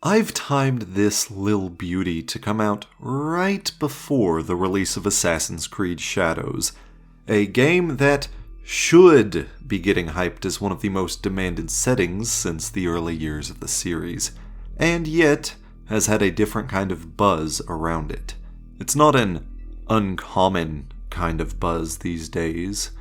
I've timed this lil beauty to come out right before the release of Assassin's Creed Shadows, a game that should be getting hyped as one of the most demanded settings since the early years of the series, and yet has had a different kind of buzz around it. It's not an uncommon kind of buzz these days,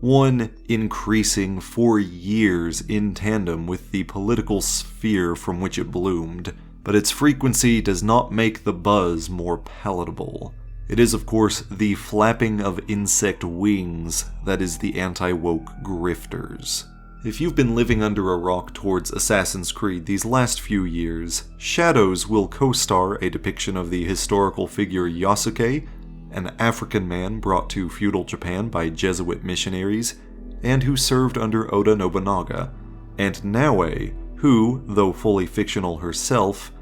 one increasing for years in tandem with the political sphere from which it bloomed, but its frequency does not make the buzz more palatable. It is, of course, the flapping of insect wings that is the anti-woke grifters. If you've been living under a rock towards Assassin's Creed these last few years, Shadows will co-star a depiction of the historical figure Yasuke, an African man brought to feudal Japan by Jesuit missionaries, and who served under Oda Nobunaga, and Naoe, who, though fully fictional herself,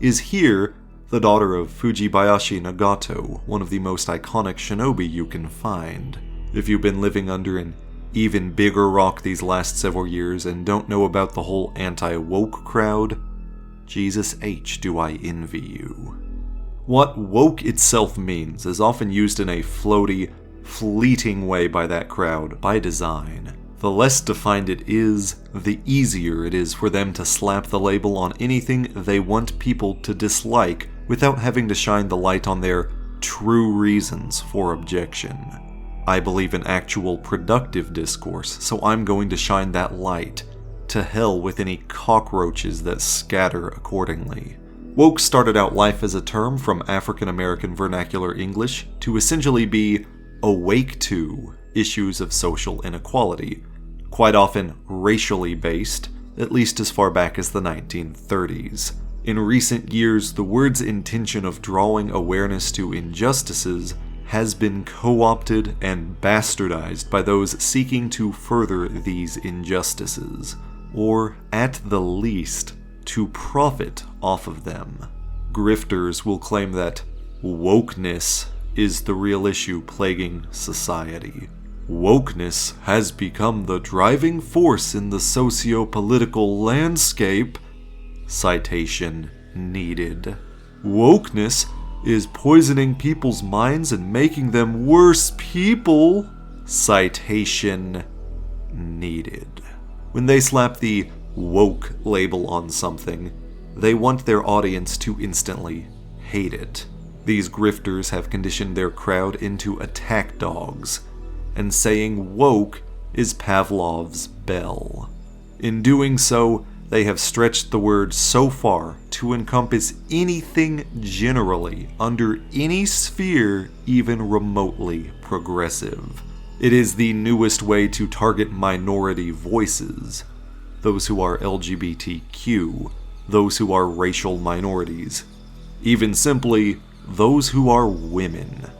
is here the daughter of Fujibayashi Nagato, one of the most iconic shinobi you can find. If you've been living under an even bigger rock these last several years and don't know about the whole anti-woke crowd, Jesus H, do I envy you. What woke itself means is often used in a floaty, fleeting way by that crowd, by design. The less defined it is, the easier it is for them to slap the label on anything they want people to dislike without having to shine the light on their true reasons for objection. I believe in actual productive discourse, so I'm going to shine that light. To hell with any cockroaches that scatter accordingly. Woke started out life as a term from African American vernacular English to essentially be awake to issues of social inequality, quite often racially based, at least as far back as the 1930s. In recent years, the word's intention of drawing awareness to injustices has been co-opted and bastardized by those seeking to further these injustices, or at the least, to profit off of them. Grifters will claim that wokeness is the real issue plaguing society. Wokeness has become the driving force in the socio-political landscape. Citation needed. Wokeness is poisoning people's minds and making them worse people. Citation needed. When they slap the woke label on something, they want their audience to instantly hate it. These grifters have conditioned their crowd into attack dogs, and saying woke is Pavlov's bell. In doing so, they have stretched the word so far to encompass anything generally under any sphere even remotely progressive. It is the newest way to target minority voices, those who are LGBTQ, those who are racial minorities, even simply those who are women,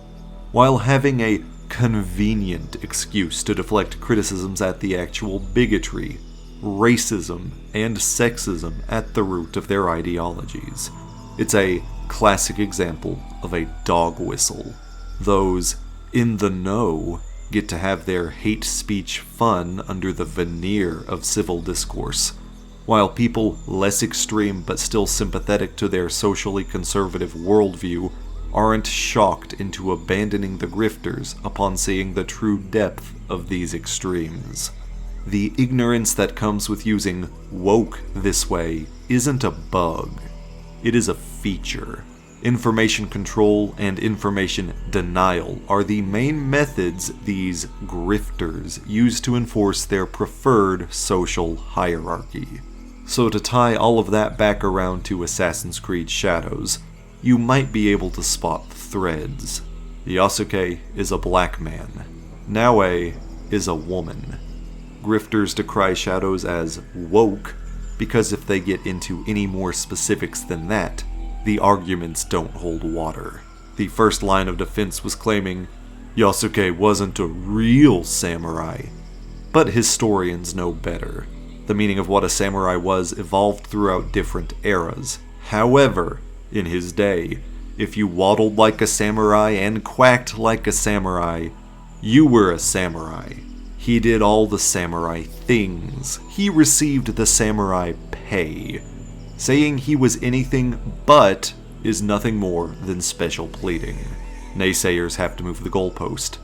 while having a convenient excuse to deflect criticisms at the actual bigotry, racism, and sexism at the root of their ideologies. It's a classic example of a dog whistle. Those in the know get to have their hate speech fun under the veneer of civil discourse, while people less extreme but still sympathetic to their socially conservative worldview aren't shocked into abandoning the grifters upon seeing the true depth of these extremes. The ignorance that comes with using woke this way isn't a bug, it is a feature. Information control and information denial are the main methods these grifters use to enforce their preferred social hierarchy. So to tie all of that back around to Assassin's Creed Shadows, you might be able to spot the threads. Yasuke is a black man. Naoe is a woman. Grifters decry Shadows as woke because if they get into any more specifics than that, the arguments don't hold water. The first line of defense was claiming Yasuke wasn't a real samurai, but historians know better. The meaning of what a samurai was evolved throughout different eras. However, in his day, if you waddled like a samurai and quacked like a samurai, you were a samurai. He did all the samurai things. He received the samurai pay. saying he was anything but is nothing more than special pleading. Naysayers have to move the goalpost.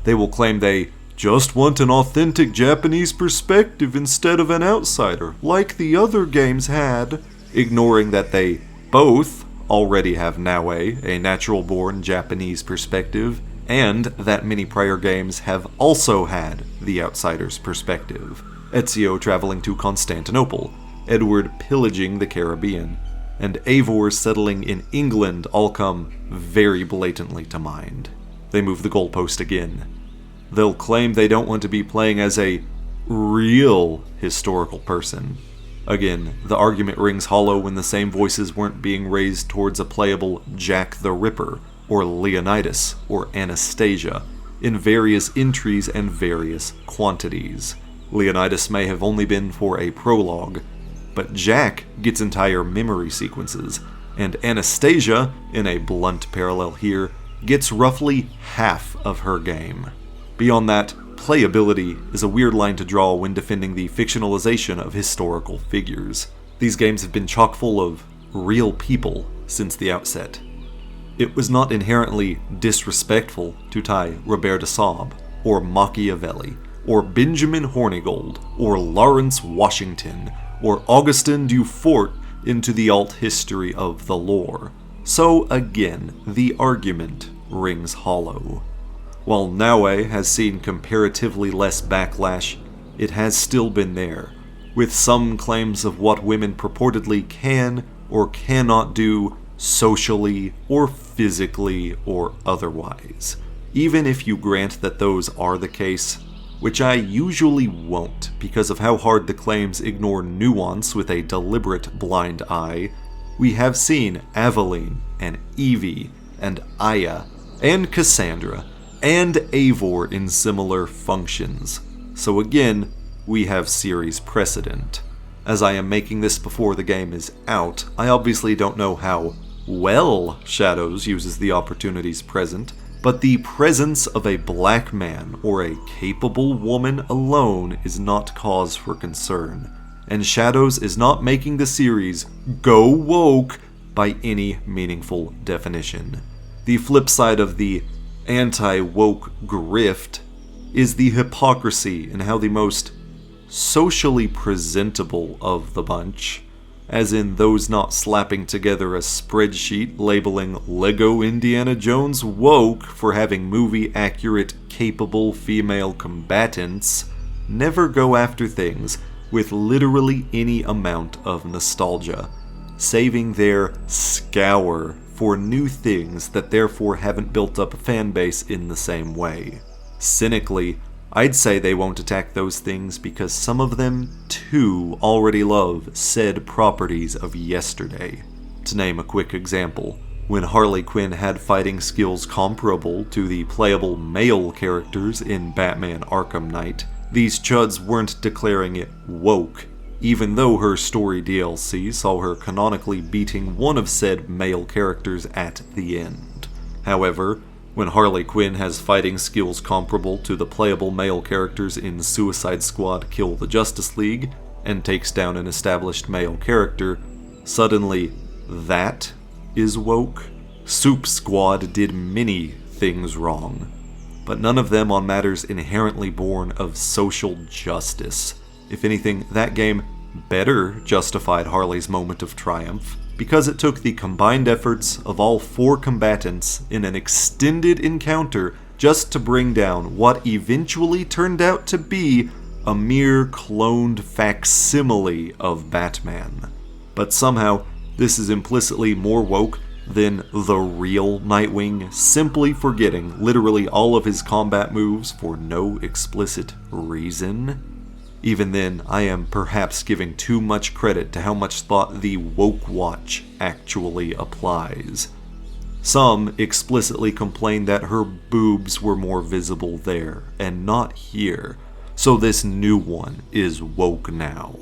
They will claim they just want an authentic Japanese perspective instead of an outsider, like the other games had, ignoring that they both already have Naue, a natural-born Japanese perspective, and that many prior games have also had the outsider's perspective. Ezio traveling to Constantinople, Edward pillaging the Caribbean, and Eivor settling in England all come very blatantly to mind. They move the goalpost again. They'll claim they don't want to be playing as a real historical person. Again, the argument rings hollow when the same voices weren't being raised towards a playable Jack the Ripper, or Leonidas, or Anastasia, in various entries and various quantities. Leonidas may have only been for a prologue, but Jack gets entire memory sequences, and Anastasia, in a blunt parallel here, gets roughly half of her game. Beyond that, playability is a weird line to draw when defending the fictionalization of historical figures. These games have been chock full of real people since the outset. It was not inherently disrespectful to tie Robert de Saab, or Machiavelli, or Benjamin Hornigold, or Lawrence Washington, or Augustin Dufort into the alt history of the lore. So again, the argument rings hollow. While Naue has seen comparatively less backlash, it has still been there, with some claims of what women purportedly can or cannot do socially or physically or otherwise. Even if you grant that those are the case, which I usually won't because of how hard the claims ignore nuance with a deliberate blind eye, we have seen Aveline and Evie and Aya and Cassandra and Eivor in similar functions. So again, we have series precedent. As I am making this before the game is out, I obviously don't know how well Shadows uses the opportunities present, but the presence of a black man or a capable woman alone is not cause for concern, and Shadows is not making the series go woke by any meaningful definition. The flip side of the anti-woke grift is the hypocrisy in how the most socially presentable of the bunch, as in those not slapping together a spreadsheet labeling Lego Indiana Jones woke for having movie-accurate, capable female combatants, never go after things with literally any amount of nostalgia, saving their scour for new things that therefore haven't built up a fanbase in the same way. Cynically, I'd say they won't attack those things because some of them, too, already love said properties of yesterday. To name a quick example, when Harley Quinn had fighting skills comparable to the playable male characters in Batman Arkham Knight, these chuds weren't declaring it woke, even though her story DLC saw her canonically beating one of said male characters at the end. However, when Harley Quinn has fighting skills comparable to the playable male characters in Suicide Squad Kill the Justice League, and takes down an established male character, suddenly that is woke. Soup Squad did many things wrong, but none of them on matters inherently born of social justice. If anything, that game better justified Harley's moment of triumph, because it took the combined efforts of all 4 combatants in an extended encounter just to bring down what eventually turned out to be a mere cloned facsimile of Batman. But somehow, this is implicitly more woke than the real Nightwing simply forgetting literally all of his combat moves for no explicit reason. Even then, I am perhaps giving too much credit to how much thought the woke watch actually applies. Some explicitly complain that her boobs were more visible there, and not here, so this new one is woke now.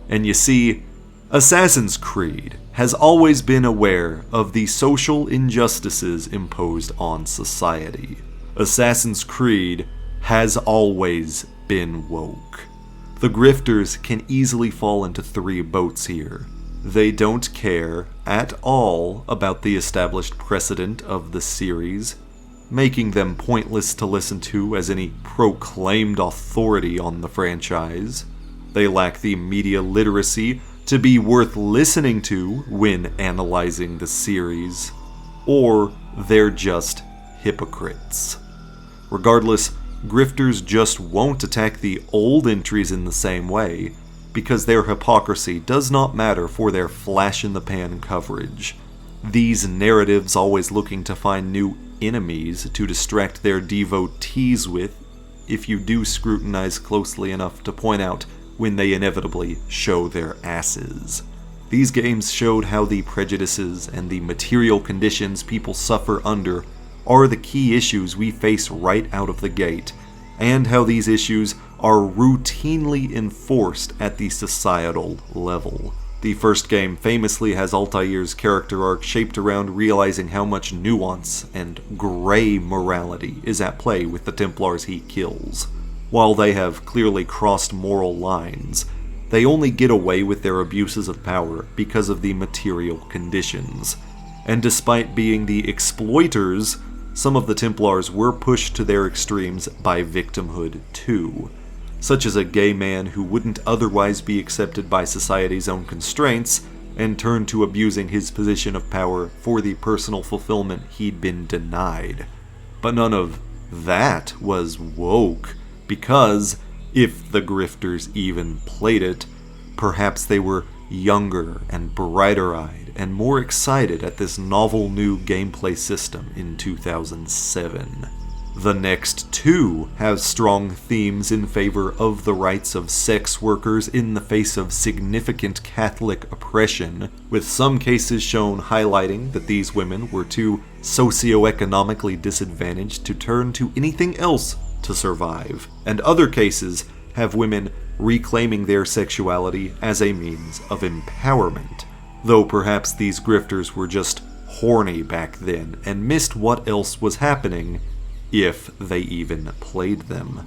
And you see, Assassin's Creed has always been aware of the social injustices imposed on society. Assassin's Creed has always been woke. The grifters can easily fall into 3 boats here. They don't care at all about the established precedent of the series, making them pointless to listen to as any proclaimed authority on the franchise. They lack the media literacy to be worth listening to when analyzing the series, or they're just hypocrites. Regardless, grifters just won't attack the old entries in the same way, because their hypocrisy does not matter for their flash-in-the-pan coverage. These narratives always looking to find new enemies to distract their devotees with, if you do scrutinize closely enough to point out when they inevitably show their asses. These games showed how the prejudices and the material conditions people suffer under are the key issues we face right out of the gate, and how these issues are routinely enforced at the societal level. The first game famously has Altair's character arc shaped around realizing how much nuance and gray morality is at play with the Templars he kills. While they have clearly crossed moral lines, they only get away with their abuses of power because of the material conditions. And despite being the exploiters, some of the Templars were pushed to their extremes by victimhood too, such as a gay man who wouldn't otherwise be accepted by society's own constraints and turned to abusing his position of power for the personal fulfillment he'd been denied. But none of that was woke, because if the grifters even played it, perhaps they were younger and brighter-eyed and more excited at this novel new gameplay system in 2007. The next two have strong themes in favor of the rights of sex workers in the face of significant Catholic oppression, with some cases shown highlighting that these women were too socioeconomically disadvantaged to turn to anything else to survive, and other cases have women reclaiming their sexuality as a means of empowerment, though perhaps these grifters were just horny back then and missed what else was happening, if they even played them.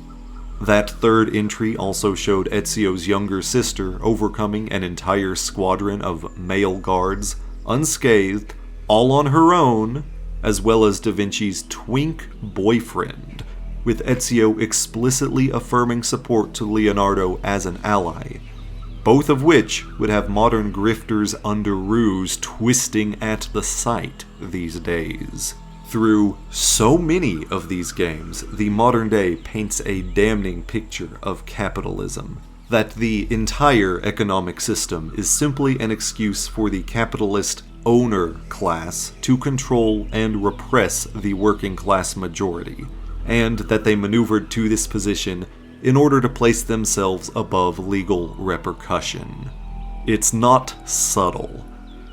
That third entry also showed Ezio's younger sister overcoming an entire squadron of male guards, unscathed, all on her own, as well as Da Vinci's twink boyfriend, with Ezio explicitly affirming support to Leonardo as an ally, both of which would have modern grifters under ruse twisting at the sight these days. Through so many of these games, the modern day paints a damning picture of capitalism, that the entire economic system is simply an excuse for the capitalist owner class to control and repress the working class majority, and that they maneuvered to this position in order to place themselves above legal repercussion. It's not subtle.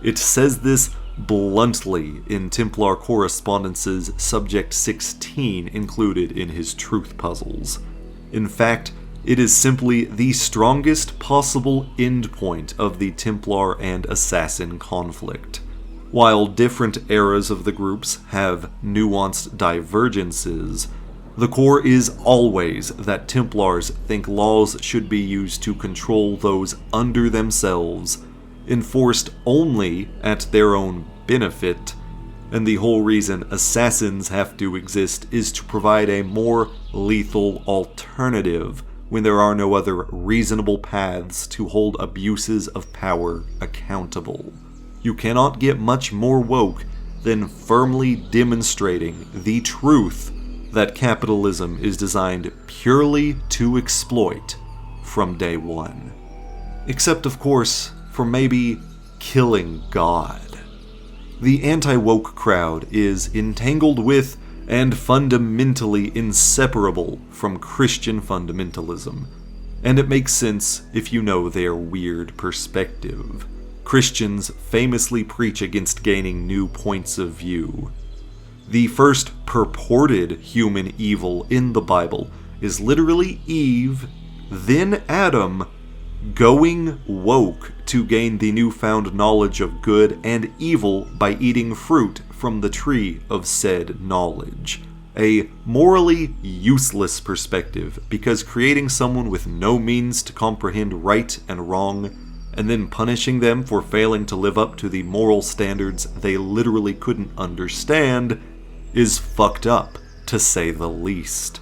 It says this bluntly in Templar Correspondence's Subject 16 included in his Truth Puzzles. In fact, it is simply the strongest possible endpoint of the Templar and Assassin conflict. While different eras of the groups have nuanced divergences, the core is always that Templars think laws should be used to control those under themselves, enforced only at their own benefit, and the whole reason assassins have to exist is to provide a more lethal alternative when there are no other reasonable paths to hold abuses of power accountable. You cannot get much more woke than firmly demonstrating the truth that capitalism is designed purely to exploit from day one. Except, of course, for maybe killing God. The anti-woke crowd is entangled with and fundamentally inseparable from Christian fundamentalism, and it makes sense if you know their weird perspective. Christians famously preach against gaining new points of view. The first purported human evil in the Bible is literally Eve, then Adam, going woke to gain the newfound knowledge of good and evil by eating fruit from the tree of said knowledge. A morally useless perspective, because creating someone with no means to comprehend right and wrong, and then punishing them for failing to live up to the moral standards they literally couldn't understand is fucked up, to say the least.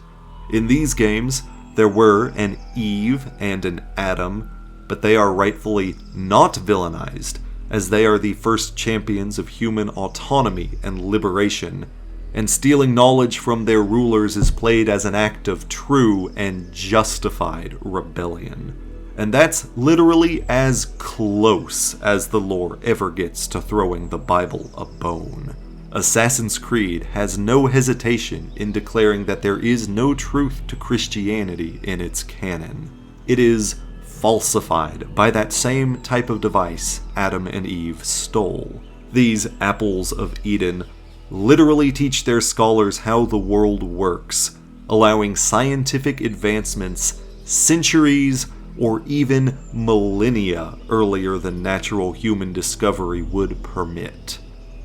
In these games, there were an Eve and an Adam, but they are rightfully not villainized, as they are the first champions of human autonomy and liberation, and stealing knowledge from their rulers is played as an act of true and justified rebellion. And that's literally as close as the lore ever gets to throwing the Bible a bone. Assassin's Creed has no hesitation in declaring that there is no truth to Christianity in its canon. It is falsified by that same type of device Adam and Eve stole. These apples of Eden literally teach their scholars how the world works, allowing scientific advancements centuries or even millennia earlier than natural human discovery would permit.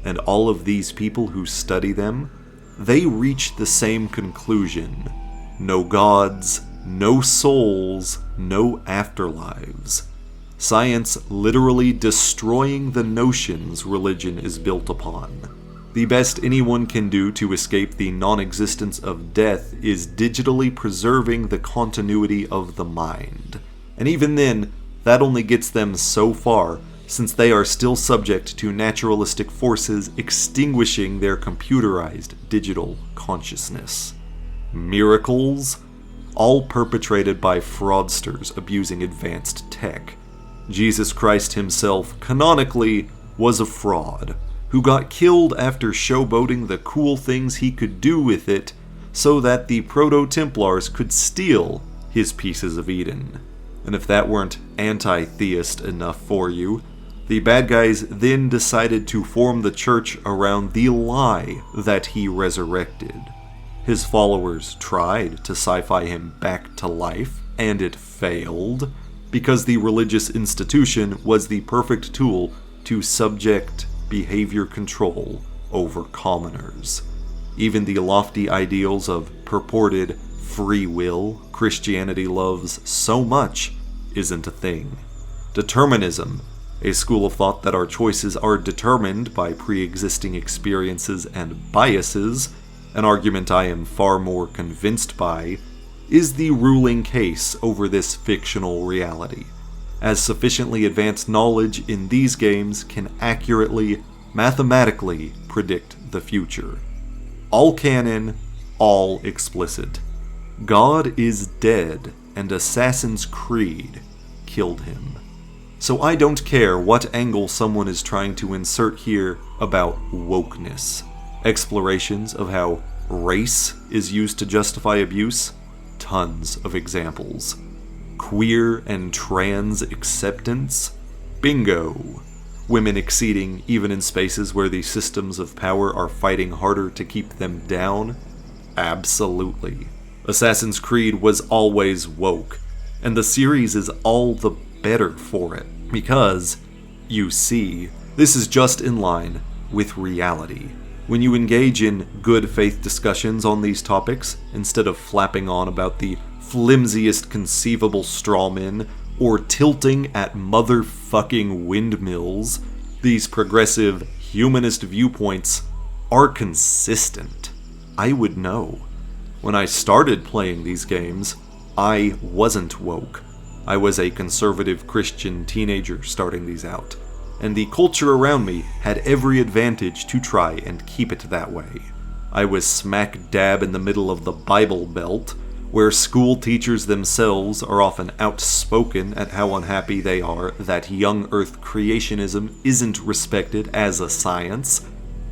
And all of these people who study them, they reach the same conclusion: no gods, no souls, no afterlives. Science literally destroying the notions religion is built upon. The best anyone can do to escape the non-existence of death is digitally preserving the continuity of the mind. And even then, that only gets them so far, since they are still subject to naturalistic forces extinguishing their computerized digital consciousness. Miracles? All perpetrated by fraudsters abusing advanced tech. Jesus Christ himself, canonically, was a fraud, who got killed after showboating the cool things he could do with it so that the Proto-Templars could steal his pieces of Eden. And if that weren't anti-theist enough for you, the bad guys then decided to form the church around the lie that he resurrected. His followers tried to sci-fi him back to life, and it failed, because the religious institution was the perfect tool to subject behavior control over commoners. Even the lofty ideals of purported free will Christianity loves so much isn't a thing. Determinism, a school of thought that our choices are determined by pre-existing experiences and biases, an argument I am far more convinced by, is the ruling case over this fictional reality, as sufficiently advanced knowledge in these games can accurately, mathematically predict the future. All canon, all explicit. God is dead, and Assassin's Creed killed him. So I don't care what angle someone is trying to insert here about wokeness. Explorations of how race is used to justify abuse? Tons of examples. Queer and trans acceptance? Bingo. Women exceeding even in spaces where the systems of power are fighting harder to keep them down? Absolutely. Assassin's Creed was always woke, and the series is all the better for it, because, you see, this is just in line with reality. When you engage in good faith discussions on these topics, instead of flapping on about the flimsiest conceivable strawmen, or tilting at motherfucking windmills, these progressive, humanist viewpoints are consistent. I would know. When I started playing these games, I wasn't woke. I was a conservative Christian teenager starting these out, and the culture around me had every advantage to try and keep it that way. I was smack dab in the middle of the Bible Belt, where school teachers themselves are often outspoken at how unhappy they are that young Earth creationism isn't respected as a science,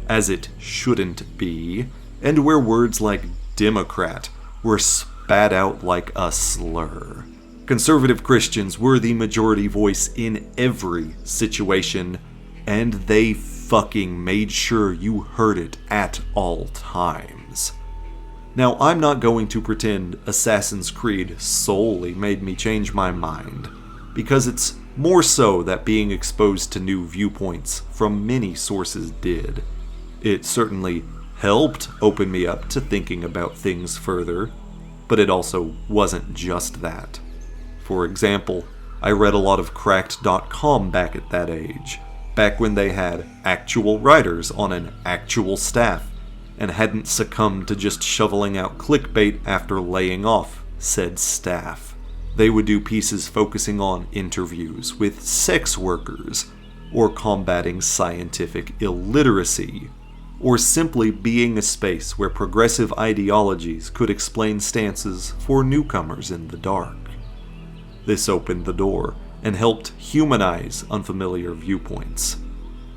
as it shouldn't be, and where words like Democrat were spat out like a slur. Conservative Christians were the majority voice in every situation, and they fucking made sure you heard it at all times. Now, I'm not going to pretend Assassin's Creed solely made me change my mind, because it's more so that being exposed to new viewpoints from many sources did. It certainly helped open me up to thinking about things further, but it also wasn't just that. For example, I read a lot of Cracked.com back at that age, back when they had actual writers on an actual staff, and hadn't succumbed to just shoveling out clickbait after laying off said staff. They would do pieces focusing on interviews with sex workers, or combating scientific illiteracy, or simply being a space where progressive ideologies could explain stances for newcomers in the dark. This opened the door and helped humanize unfamiliar viewpoints.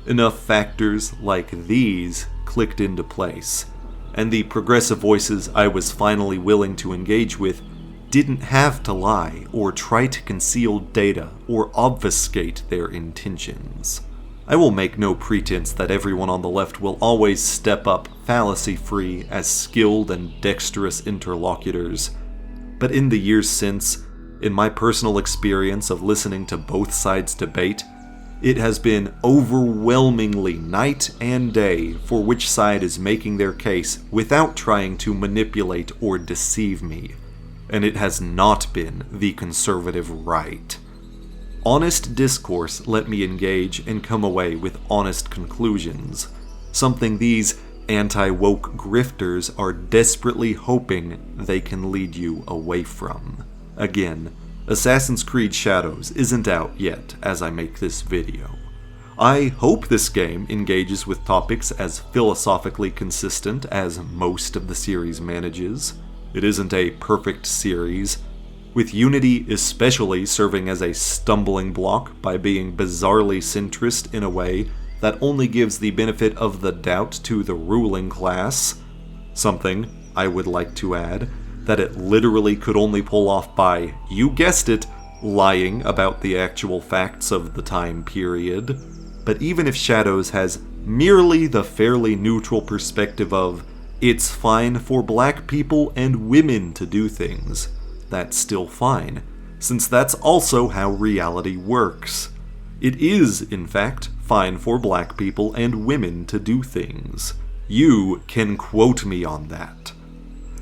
Enough factors like these clicked into place, and the progressive voices I was finally willing to engage with didn't have to lie or try to conceal data or obfuscate their intentions. I will make no pretense that everyone on the left will always step up fallacy-free as skilled and dexterous interlocutors, but in the years since, in my personal experience of listening to both sides debate, it has been overwhelmingly night and day for which side is making their case without trying to manipulate or deceive me, and it has not been the conservative right. Honest discourse let me engage and come away with honest conclusions, something these anti-woke grifters are desperately hoping they can lead you away from. Again, Assassin's Creed Shadows isn't out yet as I make this video. I hope this game engages with topics as philosophically consistent as most of the series manages. It isn't a perfect series, with Unity especially serving as a stumbling block by being bizarrely centrist in a way that only gives the benefit of the doubt to the ruling class. Something, I would like to add, that it literally could only pull off by, you guessed it, lying about the actual facts of the time period. But even if Shadows has merely the fairly neutral perspective of, it's fine for black people and women to do things, that's still fine, since that's also how reality works. It is, in fact, fine for black people and women to do things. You can quote me on that.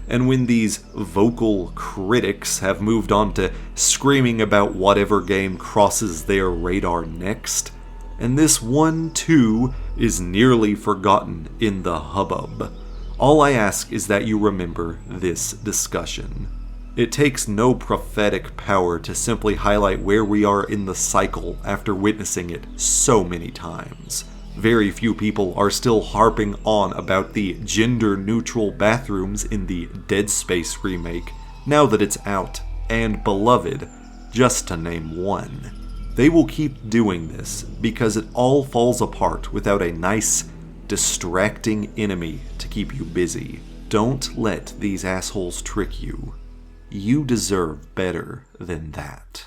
And when these vocal critics have moved on to screaming about whatever game crosses their radar next, and this one too is nearly forgotten in the hubbub, all I ask is that you remember this discussion. It takes no prophetic power to simply highlight where we are in the cycle after witnessing it so many times. Very few people are still harping on about the gender-neutral bathrooms in the Dead Space remake, now that it's out, and beloved, just to name one. They will keep doing this because it all falls apart without a nice, distracting enemy to keep you busy. Don't let these assholes trick you. You deserve better than that.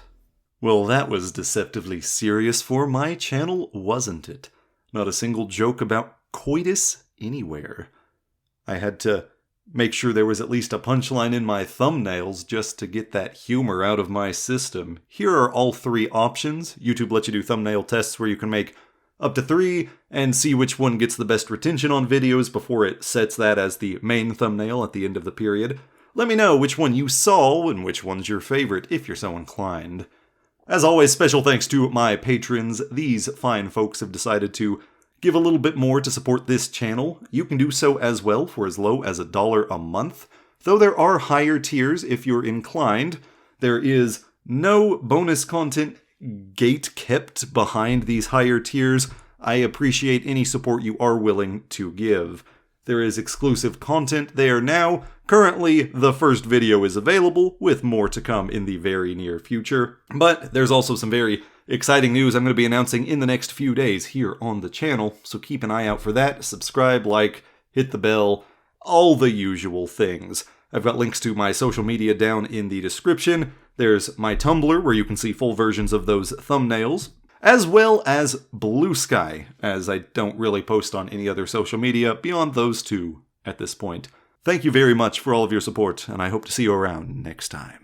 Well, that was deceptively serious for my channel, wasn't it? Not a single joke about coitus anywhere. I had to make sure there was at least a punchline in my thumbnails just to get that humor out of my system. Here are all three options. YouTube lets you do thumbnail tests where you can make up to 3 and see which one gets the best retention on videos before it sets that as the main thumbnail at the end of the period. Let me know which one you saw and which one's your favorite if you're so inclined. As always, special thanks to my patrons. These fine folks have decided to give a little bit more to support this channel. You can do so as well for as low as $1 a month, though there are higher tiers if you're inclined. There is no bonus content gate kept behind these higher tiers. I appreciate any support you are willing to give. There is exclusive content there now. Currently, the first video is available, with more to come in the very near future. But there's also some very exciting news I'm going to be announcing in the next few days here on the channel, so keep an eye out for that. Subscribe, like, hit the bell, all the usual things. I've got links to my social media down in the description. There's my Tumblr, where you can see full versions of those thumbnails, as well as Blue Sky, as I don't really post on any other social media beyond those two at this point. Thank you very much for all of your support, and I hope to see you around next time.